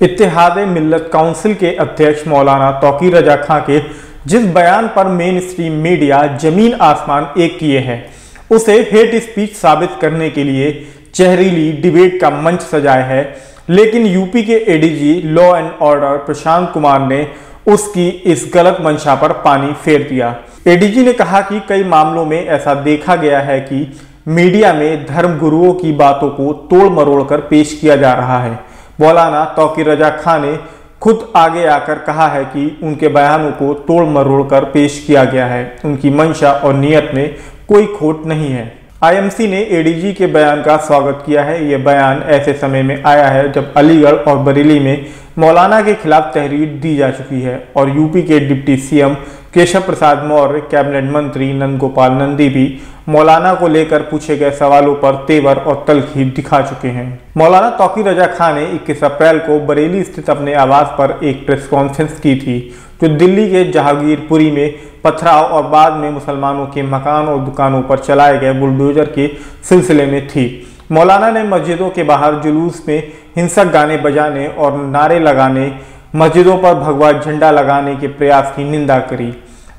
इत्तेहाद मिल्लत council के अध्यक्ष मौलाना तौकीर रजा खां के जिस बयान पर मेन स्ट्रीम मीडिया जमीन आसमान एक किए हैं, उसे हेट स्पीच साबित करने के लिए जहरीली डिबेट का मंच सजाया है, लेकिन यूपी के ADG law and order Prashant Kumar ने उसकी इस गलत मंशा पर पानी फेर दिया। एडीजी ने कहा कि कई मामलों में ऐसा देखा गया है कि मीडिया में धर्म गुरुओं की बातों को तोड़ मरोड़ कर पेश किया जा रहा है। मौलाना तौकीर रजा खां ने खुद आगे आकर कहा है कि उनके बयानों को तोड़ मरोड़ कर पेश किया गया है, उनकी मंशा और नियत में कोई खोट नहीं है। आईएमसी ने एडीजी के बयान का स्वागत किया है। यह बयान ऐसे समय में आया है जब अलीगढ़ और बरेली में मौलाना के खिलाफ तहरीर दी जा चुकी है और यूपी के deputy CM Keshav Prasad Maurya, cabinet मंत्री नंद गोपाल नंदी भी मौलाना को लेकर पूछे गए सवालों पर तेवर और तल्खी दिखा चुके हैं। मौलाना तौकीर रजा खां ने 21 अप्रैल को बरेली स्थित अपने आवास पर एक प्रेस कॉन्फ्रेंस की थी, जो दिल्ली के जहांगीरपुरी में पथराव और बाद में मुसलमानों के मकान और दुकानों पर चलाए गए बुलडोजर के सिलसिले में थी। मौलाना ने मस्जिदों के बाहर जुलूस में हिंसक गाने बजाने और नारे लगाने, मस्जिदों पर भगवा झंडा लगाने के प्रयास की निंदा करी।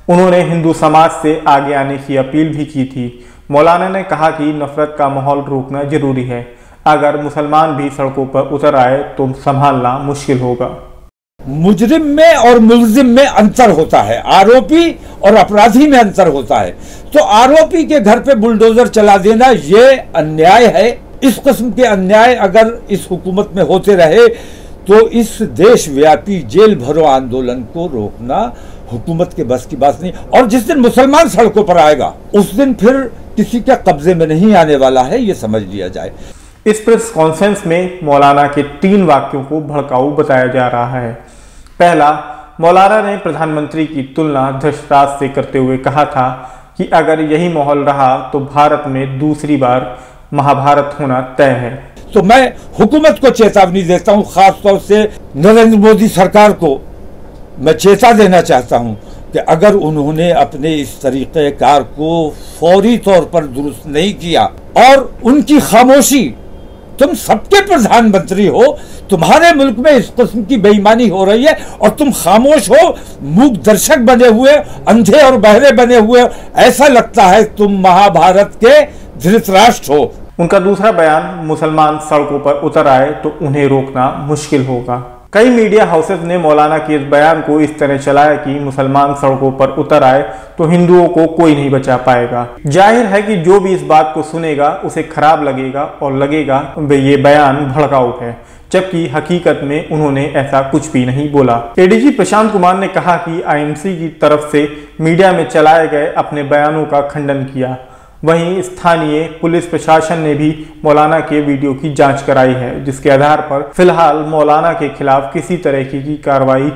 उन्होंने हिंदू समाज से आगे आने की अपील भी की थी। मौलाना ने कहा कि नफरत का माहौल रोकना जरूरी है। अगर मुसलमान भी सड़कों पर उतर आए तो संभालना मुश्किल होगा। मुजरिम में और मुल्जिम में अंतर होता है, आरोपी और अपराधी में अंतर होता है। तो आरोपी के घर पे बुलडोजर चला देना ये अन्याय है। इस किस्म के अन्याय अगर इस हुकूमत में होते रहे तो इस देशव्यापी जेल भरो आंदोलन को रोकना हुकूमत के बस की बात नहीं। और जिस दिन मुसलमान सड़कों पर आएगा उस दिन फिर किसी के कब्जे में नहीं आने वाला है, ये समझ लिया जाए। इस प्रेस कॉन्फ्रेंस में मौलाना के 3 वाक्यों को भड़काऊ बताया जा रहा है। पहला, मौलाना ने प्रधानमंत्री की तुलना धृतराष्ट्र से करते हुए कहा था कि अगर यही माहौल रहा तो भारत में दूसरी बार महाभारत होना तय है। तो मैं हुकूमत को चेतावनी देता हूं, खासतौर से नरेंद्र मोदी सरकार को मैं चेता देना चाहता हूं कि अगर उन्होंने अपने इस तरीक़ेकार को फौरी तौर पर दुरुस्त नहीं किया और उनकी खामोशी, तुम सबके प्रधानमंत्री हो, तुम्हारे मुल्क में इस किस्म की बेईमानी हो रही है और तुम खामोश हो, मूक दर्शक बने हुए, अंधे और बहरे बने हुए, ऐसा लगता है तुम महाभारत के धृतराष्ट्र हो। उनका दूसरा बयान, मुसलमान सड़कों पर उतर आए तो उन्हें रोकना मुश्किल होगा। कई मीडिया हाउसेस ने मौलाना के इस बयान को इस तरह चलाया कि मुसलमान सड़कों पर उतर आए तो हिंदुओं को कोई नहीं बचा पाएगा। जाहिर है कि जो भी इस बात को सुनेगा उसे खराब लगेगा और लगेगा ये बयान भड़काऊ है, जबकि हकीकत में उन्होंने ऐसा कुछ भी नहीं बोला। एडीजी प्रशांत कुमार ने कहा कि आईएमसी की तरफ से मीडिया में चलाए गए अपने बयानों का खंडन किया। वहीं स्थानीय पुलिस प्रशासन ने भी मौलाना के वीडियो की जांच कराई है, जिसके आधार पर फिलहाल मौलाना के खिलाफ किसी तरह की कार्रवाई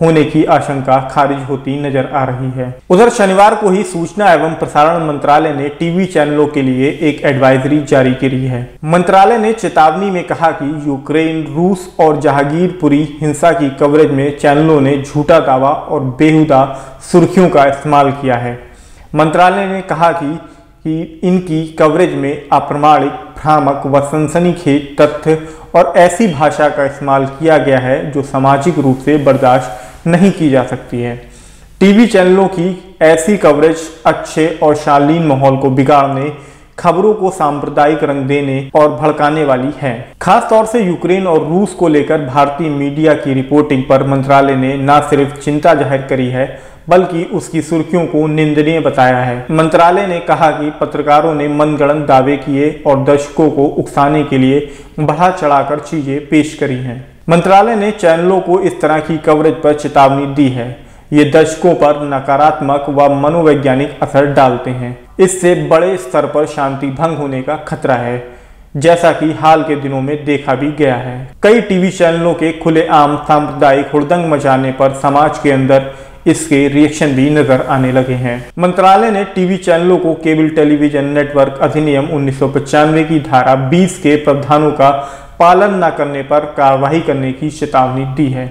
होने की आशंका खारिज होती नजर आ रही है। उधर शनिवार को ही सूचना एवं प्रसारण मंत्रालय ने टीवी चैनलों के लिए एक एडवाइजरी जारी करी है। मंत्रालय ने चेतावनी में कहा कि यूक्रेन, रूस और जहांगीरपुरी हिंसा की कवरेज में चैनलों ने झूठा दावा और बेहुदा सुर्खियों का इस्तेमाल किया है। मंत्रालय ने कहा कि इनकी कवरेज में अप्रमाणिक, भ्रामक व सनसनीखेज तथ्य और ऐसी भाषा का इस्तेमाल किया गया है जो सामाजिक रूप से बर्दाश्त नहीं की जा सकती है। टीवी चैनलों की ऐसी कवरेज अच्छे और शालीन माहौल को बिगाड़ने, खबरों को सांप्रदायिक रंग देने और भड़काने वाली है। खास तौर से यूक्रेन और रूस को लेकर भारतीय मीडिया की रिपोर्टिंग पर मंत्रालय ने न सिर्फ चिंता जाहिर करी है बल्कि उसकी सुर्खियों को निंदनीय बताया है। मंत्रालय ने कहा कि पत्रकारों ने मनगढ़ंत दावे किए और दर्शकों को उकसाने के लिए बढ़ा चढ़ाकर चीजें पेश करी हैं। मंत्रालय ने चैनलों को इस तरह की कवरेज पर चेतावनी दी है। ये दर्शकों पर नकारात्मक व मनोवैज्ञानिक असर डालते हैं। इससे बड़े स्तर पर शांति भंग होने का खतरा है, जैसा कि हाल के दिनों में देखा भी गया है। कई टीवी चैनलों के खुलेआम सांप्रदायिक हुड़दंग मचाने पर समाज के अंदर इसके रिएक्शन भी नजर आने लगे हैं। मंत्रालय ने टीवी चैनलों को केबल टेलीविजन नेटवर्क अधिनियम 1995 की धारा 20 के प्रावधानों का पालन न करने पर कार्रवाई करने की चेतावनी दी है।